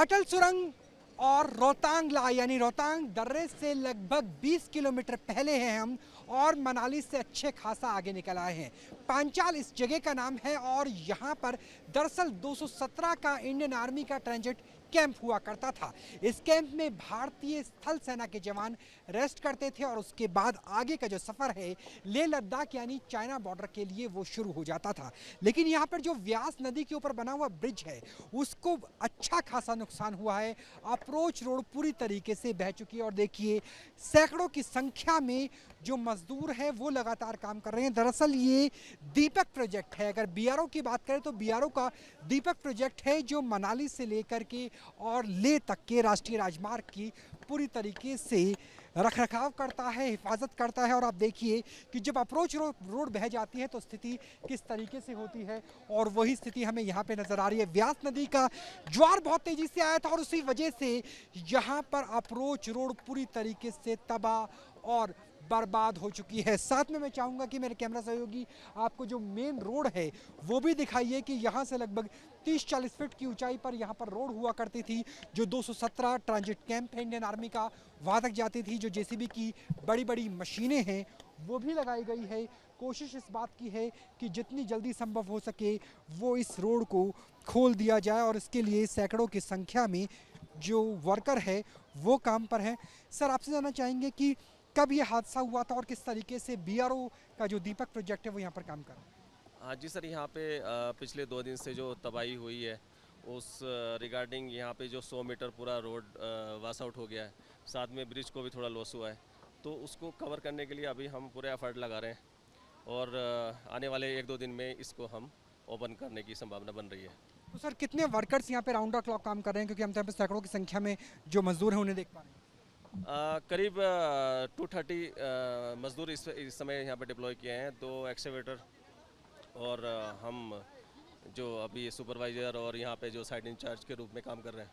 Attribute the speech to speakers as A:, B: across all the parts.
A: अटल सुरंग और रोहतांग ला यानी रोहतांग दर्रे से लगभग 20 किलोमीटर पहले हैं हम और मनाली से अच्छे खासा आगे निकल आए हैं। पांचाल इस जगह का नाम है और यहाँ पर दरअसल 217 का इंडियन आर्मी का ट्रांजिट कैंप हुआ करता था। इस कैंप में भारतीय स्थल सेना के जवान रेस्ट करते थे और उसके बाद आगे का जो सफ़र है लेह लद्दाख यानी चाइना बॉर्डर के लिए वो शुरू हो जाता था। लेकिन यहाँ पर जो व्यास नदी के ऊपर बना हुआ ब्रिज है उसको अच्छा खासा नुकसान हुआ है। अप्रोच रोड पूरी तरीके से बह चुकी है और देखिए सैकड़ों की संख्या में जो मजदूर हैं वो लगातार काम कर रहे हैं। दरअसल ये दीपक प्रोजेक्ट है। अगर बीआरओ की बात करें तो बीआरओ का दीपक प्रोजेक्ट है जो मनाली से लेकर के और लेह तक के राष्ट्रीय राजमार्ग की पूरी तरीके से रखरखाव करता है, हिफाजत करता है। और आप देखिए कि जब अप्रोच रोड बह जाती है तो स्थिति किस तरीके से होती है और वही स्थिति हमें यहाँ पे नज़र आ रही है। व्यास नदी का ज्वार बहुत तेज़ी से आया था और उसी वजह से यहाँ पर अप्रोच रोड पूरी तरीके से तबाह और बर्बाद हो चुकी है। साथ में मैं चाहूँगा कि मेरे कैमरा सहयोगी आपको जो मेन रोड है वो भी दिखाइए कि यहाँ से लगभग 30-40 फीट की ऊंचाई पर यहाँ पर रोड हुआ करती थी जो 217 ट्रांजिट कैंप है इंडियन आर्मी का वहाँ तक जाती थी। जो जेसीबी की बड़ी बड़ी मशीनें हैं वो भी लगाई गई है। कोशिश इस बात की है कि जितनी जल्दी संभव हो सके वो इस रोड को खोल दिया जाए और इसके लिए सैकड़ों की संख्या में जो वर्कर है वो काम पर हैं। सर आपसे जानना चाहेंगे कि कब ये हादसा हुआ था और किस तरीके से बीआरओ का जो दीपक प्रोजेक्ट है वो यहाँ पर काम कर रहा है?
B: हाँ जी सर, यहाँ पे पिछले 2 दिन से जो तबाही हुई है उस रिगार्डिंग यहाँ पे जो 100 मीटर पूरा रोड वाश आउट हो गया है, साथ में ब्रिज को भी थोड़ा लॉस हुआ है, तो उसको कवर करने के लिए अभी हम पूरे एफर्ट लगा रहे हैं और आने वाले 1-2 दिन में इसको हम ओपन करने की संभावना बन रही है।
A: तो सर कितने वर्कर्स यहाँ पे राउंड द क्लॉक काम कर रहे हैं, क्योंकि हम यहाँ पे सैकड़ों की संख्या में जो मजदूर हैं उन्हें देख पा रहे हैं?
B: करीब 230 मजदूर इस समय यहाँ पे डिप्लॉय किए हैं, 2 एक्सकेवेटर और हम जो अभी सुपरवाइज़र और यहाँ पे जो साइड इंचार्ज के रूप में काम कर रहे हैं।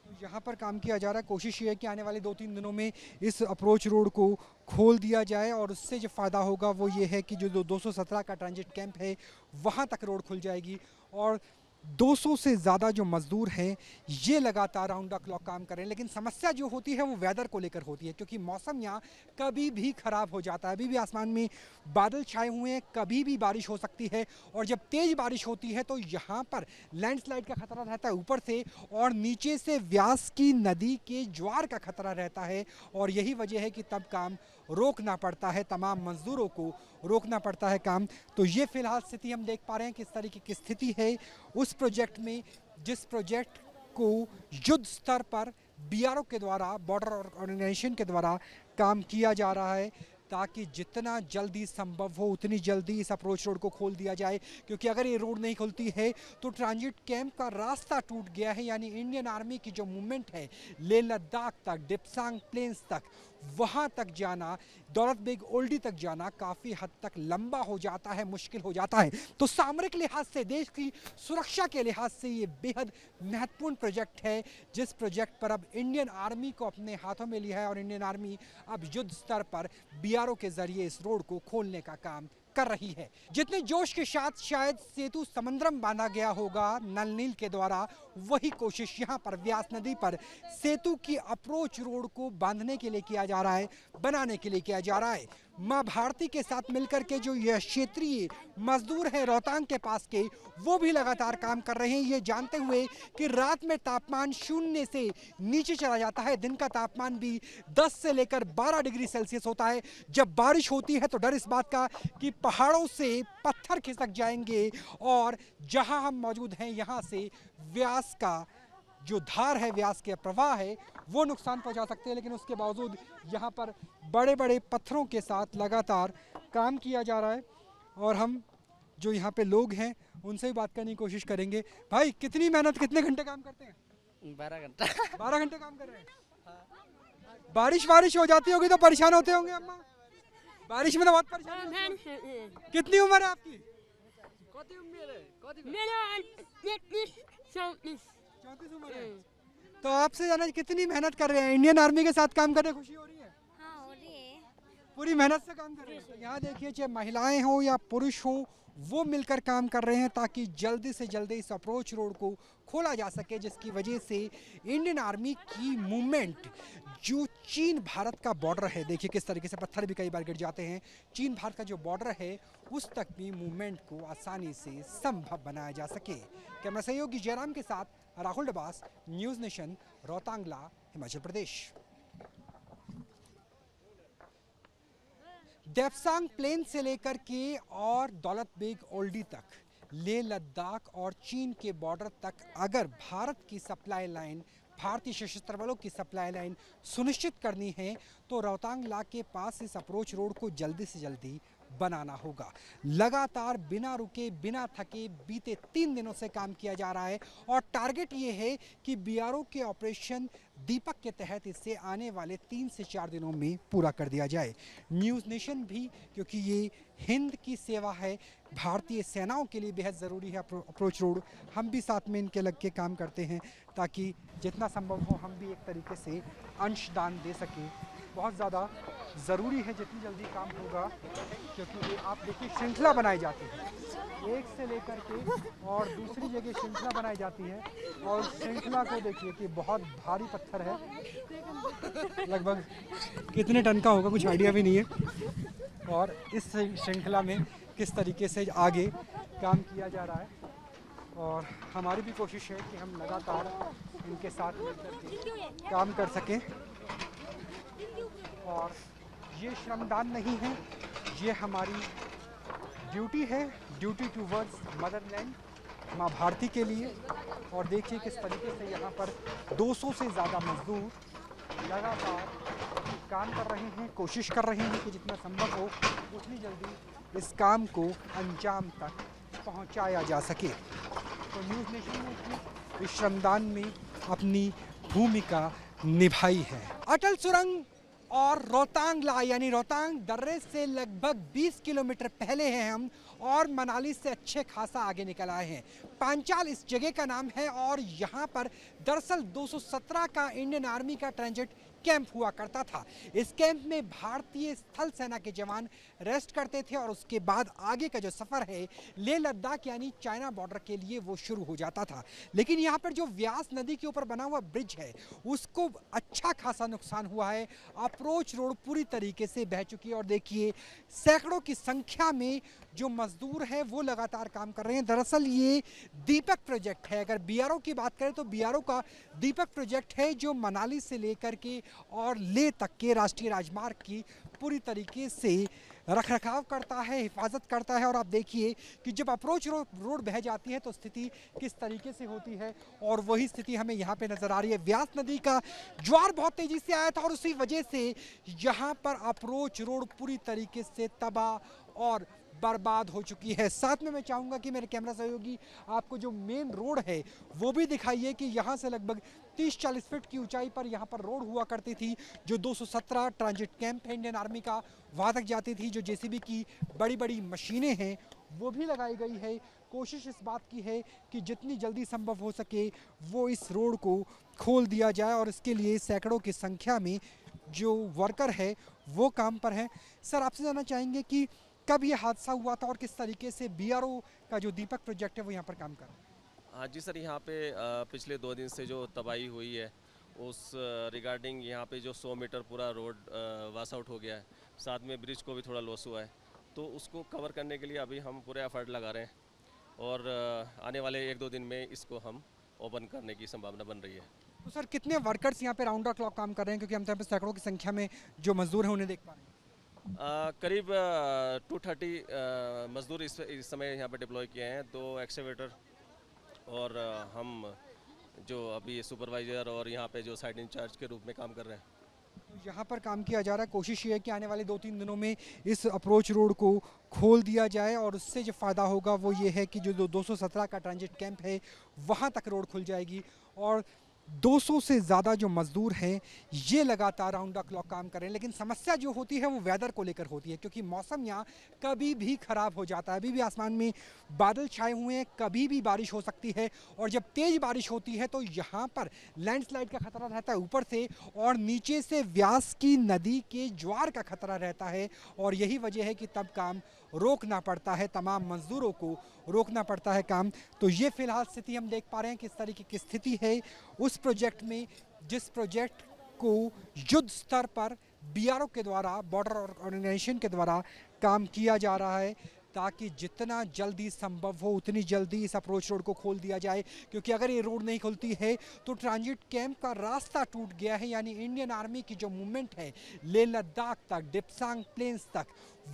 A: तो यहाँ पर काम किया जा रहा है। कोशिश ये है कि आने वाले 2-3 दिनों में इस अप्रोच रोड को खोल दिया जाए और उससे जो फ़ायदा होगा वो ये है कि जो 217 का ट्रांजिट कैंप है वहाँ तक रोड खुल जाएगी और 200 से ज़्यादा जो मज़दूर हैं ये लगातार राउंड द क्लॉक काम कर रहे हैं। लेकिन समस्या जो होती है वो वेदर को लेकर होती है, क्योंकि मौसम यहाँ कभी भी ख़राब हो जाता है। अभी भी आसमान में बादल छाए हुए हैं, कभी भी बारिश हो सकती है और जब तेज़ बारिश होती है तो यहाँ पर लैंडस्लाइड का खतरा रहता है ऊपर से और नीचे से व्यास की नदी के ज्वार का खतरा रहता है और यही वजह है कि तब काम रोकना पड़ता है, तमाम मजदूरों को रोकना पड़ता है काम। तो ये फिलहाल स्थिति हम देख पा रहे हैं किस तरीके की स्थिति है उस प्रोजेक्ट में, जिस प्रोजेक्ट को युद्ध स्तर पर बीआरओ के द्वारा, बॉर्डर ऑर्गेनाइजेशन के द्वारा काम किया जा रहा है ताकि जितना जल्दी संभव हो उतनी जल्दी इस अप्रोच रोड को खोल दिया जाए। क्योंकि अगर ये रोड नहीं खुलती है तो ट्रांजिट कैंप का रास्ता टूट गया है, यानी इंडियन आर्मी की जो मूवमेंट है लेह लद्दाख तक, डिप्सांग प्लेन्स तक, वहाँ तक जाना, दौलत बेग ओल्डी तक जाना काफ़ी हद तक लंबा हो जाता है, मुश्किल हो जाता है। तो सामरिक लिहाज से, देश की सुरक्षा के लिहाज से ये बेहद महत्वपूर्ण प्रोजेक्ट है जिस प्रोजेक्ट पर अब इंडियन आर्मी को अपने हाथों में लिया है और इंडियन आर्मी अब युद्ध स्तर पर बीआरओ के जरिए इस रोड को खोलने का काम कर रही है। जितने जोश के साथ शायद सेतु समंद्रम बांधा गया होगा नल नील के द्वारा, वही कोशिश यहाँ पर व्यास नदी पर सेतु की अप्रोच रोड को बांधने के लिए किया जा रहा है, बनाने के लिए किया जा रहा है। मां भारती के साथ मिलकर के जो यह क्षेत्रीय मजदूर हैं रोहतांग के पास के, वो भी लगातार काम कर रहे हैं, ये जानते हुए कि रात में तापमान 0 से नीचे चला जाता है, दिन का तापमान भी 10 से लेकर 12 डिग्री सेल्सियस होता है। जब बारिश होती है तो डर इस बात का कि पहाड़ों से पत्थर खिसक जाएंगे और जहां हम मौजूद हैं यहाँ से व्यास का जो धार है, व्यास के प्रवाह है, वो नुकसान पहुंचा सकते हैं। लेकिन उसके बावजूद यहाँ पर बड़े बड़े पत्थरों के साथ लगातार काम किया जा रहा है और हम जो यहाँ पे लोग हैं उनसे भी बात करने की कोशिश करेंगे। भाई कितनी मेहनत, कितने घंटे काम करते हैं?
C: 12 घंटा
A: 12 घंटे काम कर रहे हैं। बारिश हो जाती होगी तो परेशान होते होंगे अम्मा? बारिश में तो बहुत परेशान। कितनी उम्र है आपकी? 34 उम्र है। तो आपसे जाना कितनी मेहनत कर रहे हैं? इंडियन आर्मी के साथ काम करने खुशी हो रही है?
D: हाँ हो रही है।
A: पूरी मेहनत से काम कर रहे हैं। तो यहाँ देखिए, चाहे महिलाएं हो या पुरुष हो, वो मिलकर काम कर रहे हैं ताकि जल्दी से जल्दी इस अप्रोच रोड को खोला जा सके, जिसकी वजह से इंडियन आर्मी की मूवमेंट जो चीन भारत का बॉर्डर है, देखिए किस तरीके से पत्थर भी कई बार गिर जाते हैं, चीन भारत का जो बॉर्डर है उस तक भी मूवमेंट को आसानी से संभव बनाया जा सके। कैमरा सहयोगी जयराम के साथ Rahul Dabas, news nation, Rohtangla, Himachal Pradesh. Depsang plane से लेकर के और दौलत बेग ओल्डी तक, लेह लद्दाख और चीन के बॉर्डर तक अगर भारत की सप्लाई लाइन, भारतीय सशस्त्र बलों की सप्लाई लाइन सुनिश्चित करनी है तो रोहतांगला के पास इस अप्रोच रोड को जल्दी से जल्दी बनाना होगा। लगातार बिना रुके बिना थके बीते 3 दिनों से काम किया जा रहा है और टारगेट ये है कि बीआरओ के ऑपरेशन दीपक के तहत इसे आने वाले 3 से 4 दिनों में पूरा कर दिया जाए। न्यूज़ नेशन भी, क्योंकि ये हिंद की सेवा है, भारतीय सेनाओं के लिए बेहद ज़रूरी है अप्रोच रोड, हम भी साथ में इनके लग के काम करते हैं ताकि जितना संभव हो हम भी एक तरीके से अंशदान दे सकें। बहुत ज़्यादा ज़रूरी है जितनी जल्दी काम होगा, क्योंकि ये आप देखिए श्रृंखला बनाई जाती है, एक से लेकर के और दूसरी जगह श्रृंखला बनाई जाती है और श्रृंखला को देखिए कि बहुत भारी पत्थर है, लगभग कितने टन का होगा कुछ आइडिया भी नहीं है, और इस श्रृंखला में किस तरीके से आगे काम किया जा रहा है और हमारी भी कोशिश है कि हम लगातार इनके साथ मिलकर के काम कर सकें। और ये श्रमदान नहीं है, ये हमारी ड्यूटी है, ड्यूटी टूवर्ड्स मदरलैंड, माँ भारती के लिए। और देखिए किस तरीके से यहाँ पर 200 से ज़्यादा मजदूर लगातार काम कर रहे हैं, कोशिश कर रहे हैं कि जितना संभव हो उतनी जल्दी इस काम को अंजाम तक पहुँचाया जा सके। तो न्यूज़ नेशन ने भी इस श्रमदान में अपनी भूमिका निभाई है। अटल सुरंग और रोहतांगला यानी रोहतांग दर्रे से लगभग 20 किलोमीटर पहले हैं हम और मनाली से अच्छे खासा आगे निकल आए हैं। पांचाल इस जगह का नाम है और यहाँ पर दरअसल 217 का इंडियन आर्मी का ट्रांजिट कैंप हुआ करता था। इस कैंप में भारतीय स्थल सेना के जवान रेस्ट करते थे और उसके बाद आगे का जो सफ़र है लेह लद्दाख यानी चाइना बॉर्डर के लिए वो शुरू हो जाता था। लेकिन यहाँ पर जो व्यास नदी के ऊपर बना हुआ ब्रिज है उसको अच्छा खासा नुकसान हुआ है, अप्रोच रोड पूरी तरीके से बह चुकी है और देखिए सैकड़ों की संख्या में जो मजदूर हैं वो लगातार काम कर रहे हैं। दरअसल ये दीपक प्रोजेक्ट है, अगर बीआरओ की बात करें तो बीआरओ का दीपक प्रोजेक्ट है जो मनाली से लेकर के और लेह तक के राष्ट्रीय राजमार्ग की पूरी तरीके से रखरखाव करता है, हिफाजत करता है। और आप देखिए कि जब अप्रोच रोड बह जाती है तो स्थिति किस तरीके से होती है और वही स्थिति हमें यहाँ पे नज़र आ रही है। व्यास नदी का ज्वार बहुत तेज़ी से आया था और उसी वजह से यहाँ पर अप्रोच रोड पूरी तरीके से तबाह और बर्बाद हो चुकी है। साथ में मैं चाहूँगा कि मेरे कैमरा सहयोगी आपको जो मेन रोड है वो भी दिखाइए कि यहाँ से लगभग 30-40 फीट की ऊंचाई पर यहाँ पर रोड हुआ करती थी जो 217 ट्रांजिट कैंप है इंडियन आर्मी का, वहाँ तक जाती थी। जो जेसीबी की बड़ी बड़ी मशीनें हैं वो भी लगाई गई है। कोशिश इस बात की है कि जितनी जल्दी संभव हो सके वो इस रोड को खोल दिया जाए और इसके लिए सैकड़ों की संख्या में जो वर्कर है वो काम पर हैं। सर आपसे जानना चाहेंगे कि कब ये हादसा हुआ था और किस तरीके से बीआरओ का जो दीपक प्रोजेक्ट है वो यहाँ पर काम कर रहा है?
B: हाँ जी सर, यहाँ पे पिछले 2 दिन से जो तबाही हुई है उस रिगार्डिंग यहाँ पे जो 100 मीटर पूरा रोड वाश आउट हो गया है, साथ में ब्रिज को भी थोड़ा लॉस हुआ है, तो उसको कवर करने के लिए अभी हम पूरे एफर्ट लगा रहे हैं और आने वाले 1-2 दिन में इसको हम ओपन करने की संभावना बन रही है।
A: तो सर कितने वर्कर्स यहाँ पे राउंड द क्लॉक काम कर रहे हैं, क्योंकि हम तो यहाँ पे सैकड़ों की संख्या में जो मजदूर हैं उन्हें देख पा रहे हैं?
B: करीब 230 मजदूर इस समय यहाँ पे डिप्लॉय किए हैं, 2 एक्सकेवेटर और हम जो अभी सुपरवाइज़र और यहाँ पे जो साइड इंचार्ज के रूप में काम कर रहे हैं।
A: तो यहाँ पर काम किया जा रहा है, कोशिश ये है कि आने वाले 2-3 दिनों में इस अप्रोच रोड को खोल दिया जाए और उससे जो फ़ायदा होगा वो ये है कि जो 217 का ट्रांजिट कैंप है वहाँ तक रोड खुल जाएगी और 200 से ज़्यादा जो मज़दूर हैं ये लगातार राउंड द क्लॉक काम कर रहे हैं। लेकिन समस्या जो होती है वो वेदर को लेकर होती है, क्योंकि मौसम यहाँ कभी भी ख़राब हो जाता है। अभी भी आसमान में बादल छाए हुए हैं, कभी भी बारिश हो सकती है और जब तेज़ बारिश होती है तो यहाँ पर लैंडस्लाइड का खतरा रहता है ऊपर से और नीचे से व्यास की नदी के ज्वार का खतरा रहता है और यही वजह है कि तब काम रोकना पड़ता है, तमाम मजदूरों को रोकना पड़ता है काम। तो ये फिलहाल स्थिति हम देख पा रहे हैं किस तरीके की स्थिति है उस प्रोजेक्ट में, जिस प्रोजेक्ट को युद्ध स्तर पर बीआरओ के द्वारा, बॉर्डर ऑर्गेनाइजेशन के द्वारा काम किया जा रहा है, ताकि जितना जल्दी संभव हो उतनी जल्दी इस अप्रोच रोड को खोल दिया जाए। क्योंकि अगर ये रोड नहीं खुलती है तो ट्रांजिट कैंप का रास्ता टूट गया है, यानी इंडियन आर्मी की जो मूवमेंट है लेह लद्दाख तक, डिप्सांग प्लेन्स तक,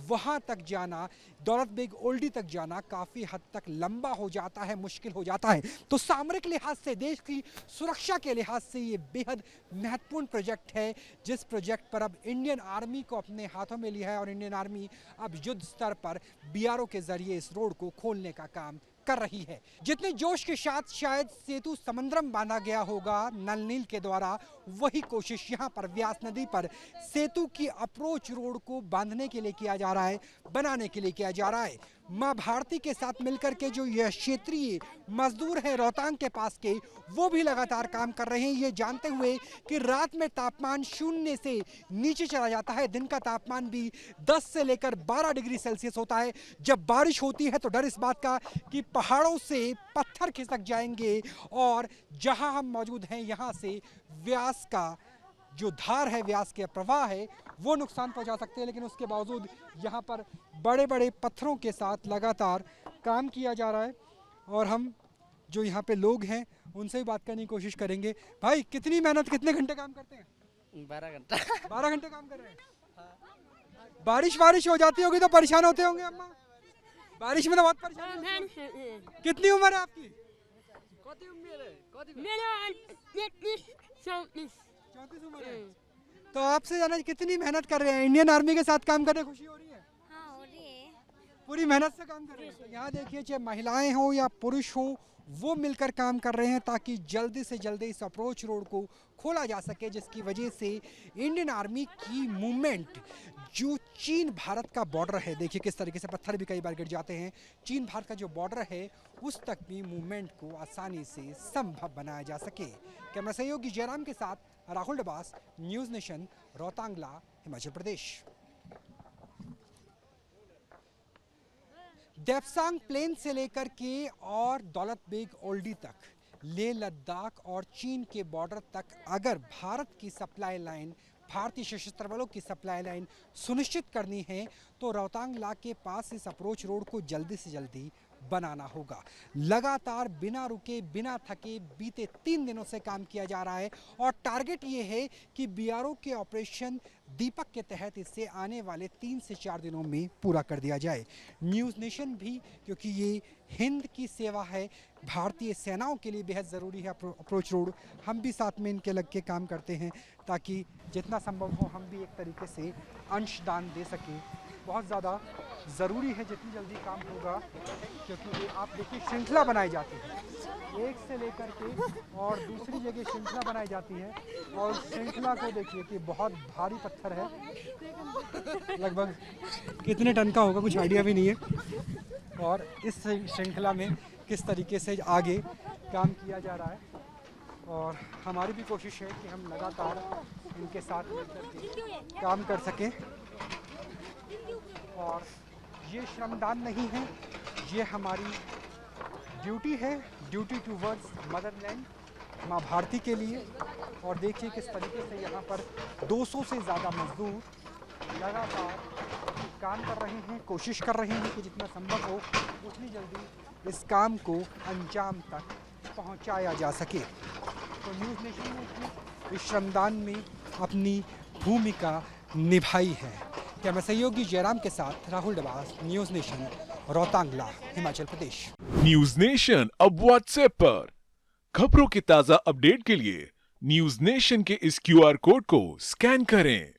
A: वहाँ तक जाना, दौलत बेग ओल्डी तक जाना काफ़ी हद तक लंबा हो जाता है, मुश्किल हो जाता है। तो सामरिक लिहाज से, देश की सुरक्षा के लिहाज से ये बेहद महत्वपूर्ण प्रोजेक्ट है, जिस प्रोजेक्ट पर अब इंडियन आर्मी को अपने हाथों में लिया है और इंडियन आर्मी अब युद्ध स्तर पर बीआरओ के जरिए इस रोड को खोलने का काम कर रही है। जितने जोश के साथ शायद सेतु समंद्रम बांधा गया होगा नल नील के द्वारा, वही कोशिश यहाँ पर व्यास नदी पर सेतु की अप्रोच रोड को बांधने के लिए किया जा रहा है, बनाने के लिए किया जा रहा है। मां भारती के साथ मिलकर के जो यह क्षेत्रीय मजदूर हैं रोहतांग के पास के, वो भी लगातार काम कर रहे हैं, ये जानते हुए कि रात में तापमान 0 से नीचे चला जाता है, दिन का तापमान भी 10 से लेकर 12 डिग्री सेल्सियस होता है। जब बारिश होती है तो डर इस बात का कि पहाड़ों से पत्थर खिसक जाएंगे और जहां हम मौजूद हैं यहाँ से व्यास का जो धार है, व्यास के प्रवाह है, वो नुकसान पहुंचा सकते हैं। लेकिन उसके बावजूद यहाँ पर बड़े बड़े पत्थरों के साथ लगातार काम किया जा रहा है। और हम जो यहाँ पे लोग हैं उनसे भी बात करने की कोशिश करेंगे। भाई कितनी मेहनत, कितने घंटे काम करते हैं?
C: 12 घंटा
A: 12 घंटे काम कर रहे हैं। बारिश हो जाती होगी तो परेशान होते होंगे अम्मा? बारिश में तो बहुत परेशान होते हैं। कितनी उम्र है आपकी? 34 उम्र है। तो आपसे जाना कितनी मेहनत कर रहे हैं, इंडियन आर्मी के साथ काम करने खुशी हो रही है?
D: हाँ, हो रही है।
A: पूरी मेहनत से काम कर रहे हैं। तो यहाँ देखिए, चाहे महिलाएं हो या पुरुष हो, वो मिलकर काम कर रहे हैं ताकि जल्दी से जल्दी इस अप्रोच रोड को खोला जा सके, जिसकी वजह से इंडियन आर्मी की मूवमेंट, जो चीन भारत का बॉर्डर है, देखिए किस तरीके से पत्थर भी कई बार गिर जाते हैं, चीन भारत का जो बॉर्डर है उस तक भी मूवमेंट को आसानी से संभव बनाया जा सके। कैमरा सहयोगी जयराम के साथ Rahul Dabas, news nation, Rohtangla, Himachal Pradesh. Depsang plane से लेकर के और दौलत बेग ओल्डी तक, लेह लद्दाख और चीन के बॉर्डर तक अगर भारत की सप्लाई लाइन, भारतीय सशस्त्र बलों की सप्लाई लाइन सुनिश्चित करनी है तो रोहतांगला के पास इस अप्रोच रोड को जल्दी से जल्दी बनाना होगा। लगातार बिना रुके, बिना थके बीते 3 दिनों से काम किया जा रहा है और टारगेट ये है कि बीआरओ के ऑपरेशन दीपक के तहत इसे आने वाले 3 से 4 दिनों में पूरा कर दिया जाए। न्यूज़ नेशन भी, क्योंकि ये हिंद की सेवा है, भारतीय सेनाओं के लिए बेहद ज़रूरी है अप्रोच रोड, हम भी साथ में इनके लग के काम करते हैं ताकि जितना संभव हो हम भी एक तरीके से अंशदान दे सकें। बहुत ज़्यादा ज़रूरी है जितनी जल्दी काम होगा, क्योंकि ये आप देखिए श्रृंखला बनाई जाती है, एक से लेकर के और दूसरी जगह श्रृंखला बनाई जाती है और श्रृंखला को देखिए कि बहुत भारी पत्थर है, लगभग कितने टन का होगा कुछ आइडिया भी नहीं है। और इस श्रृंखला में किस तरीके से आगे काम किया जा रहा है और हमारी भी कोशिश है कि हम लगातार इनके साथ मिलकर के काम कर सकें। और ये श्रमदान नहीं है, ये हमारी ड्यूटी है, ड्यूटी टूवर्ड्स मदरलैंड, माँ भारती के लिए। और देखिए किस तरीके से यहाँ पर 200 से ज़्यादा मजदूर लगातार काम कर रहे हैं, कोशिश कर रहे हैं कि जितना संभव हो उतनी जल्दी इस काम को अंजाम तक पहुँचाया जा सके। तो न्यूज़ नेशन ने भी इस श्रमदान में अपनी भूमिका निभाई है। कैमरा सहयोगी जयराम के साथ Rahul Dabas, news nation, Rohtangla, Himachal Pradesh.
E: News nation अब व्हाट्सएप पर खबरों के ताज़ा अपडेट के लिए न्यूज़ नेशन के इस QR कोड को स्कैन करें